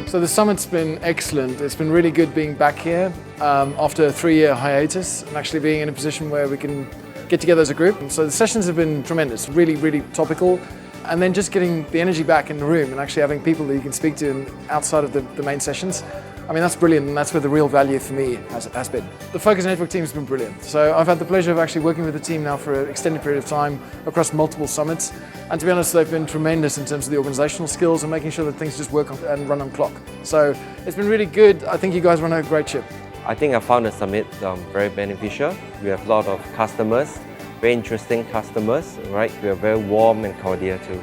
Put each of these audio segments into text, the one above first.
So the summit's been excellent. It's been really good being back here after a 3-year hiatus and actually being in a position where we can get together as a group. So the sessions have been tremendous, really, really topical. And then just getting the energy back in the room and actually having people that you can speak to outside of the main sessions. I mean, that's brilliant, and that's where the real value for me has been. The Focus Network team has been brilliant. So I've had the pleasure of actually working with the team now for an extended period of time across multiple summits. And to be honest, they've been tremendous in terms of the organizational skills and making sure that things just work and run on clock. So it's been really good. I think you guys run a great ship. I think I found the summit very beneficial. We have a lot of customers, very interesting customers, right? We are very warm and cordial too.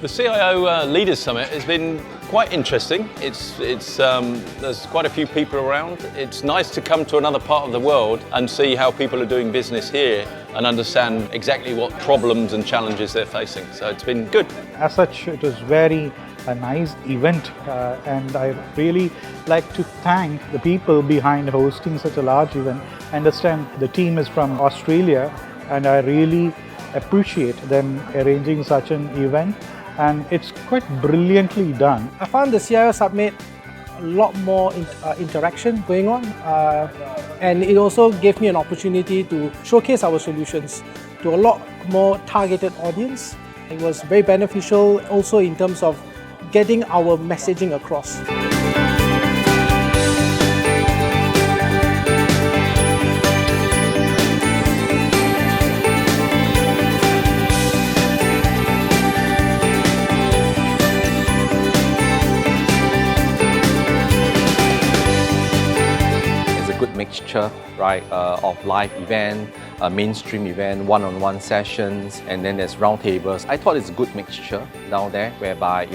The CIO Leaders Summit has been quite interesting. There's quite a few people around. It's nice to come to another part of the world and see how people are doing business here and understand exactly what problems and challenges they're facing. So it's been good. As such, it was very a nice event, and I really like to thank the people behind hosting such a large event. I understand the team is from Australia, and I really appreciate them arranging such an event. And it's quite brilliantly done. I found the CIO Summit a lot more interaction going on, and it also gave me an opportunity to showcase our solutions to a lot more targeted audience. It was very beneficial also in terms of getting our messaging across. Mixture, right, of live event, mainstream event, one-on-one sessions, and then there's roundtables. I thought it's a good mixture down there, whereby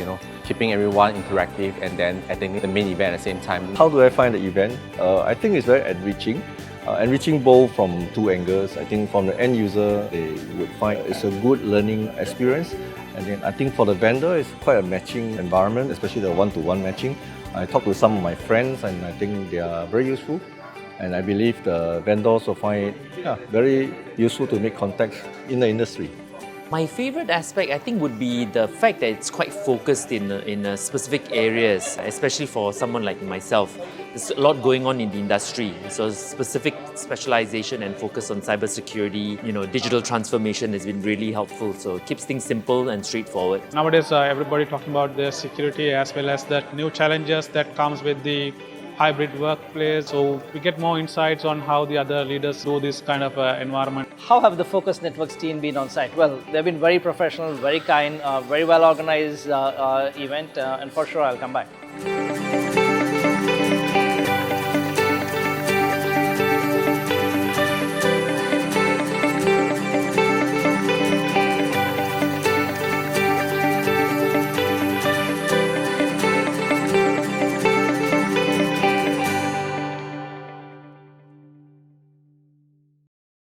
keeping everyone interactive and then attending the main event at the same time. How do I find the event? I think it's very enriching both from two angles. I think from the end user, they would find it's a good learning experience, and then I think for the vendor, it's quite a matching environment, especially the one-to-one matching. I talked to some of my friends, and I think they are very useful. And I believe the vendors will find it very useful to make contacts in the industry. My favorite aspect, I think, would be the fact that it's quite focused in specific areas, especially for someone like myself. There's a lot going on in the industry, so specific specialization and focus on cybersecurity, digital transformation has been really helpful. So it keeps things simple and straightforward. Nowadays, everybody talking about their security as well as the new challenges that comes with the hybrid workplace, so we get more insights on how the other leaders do this kind of environment. How have the Focus Networks team been on site? Well, they've been very professional, very kind, very well organized event, and for sure I'll come back.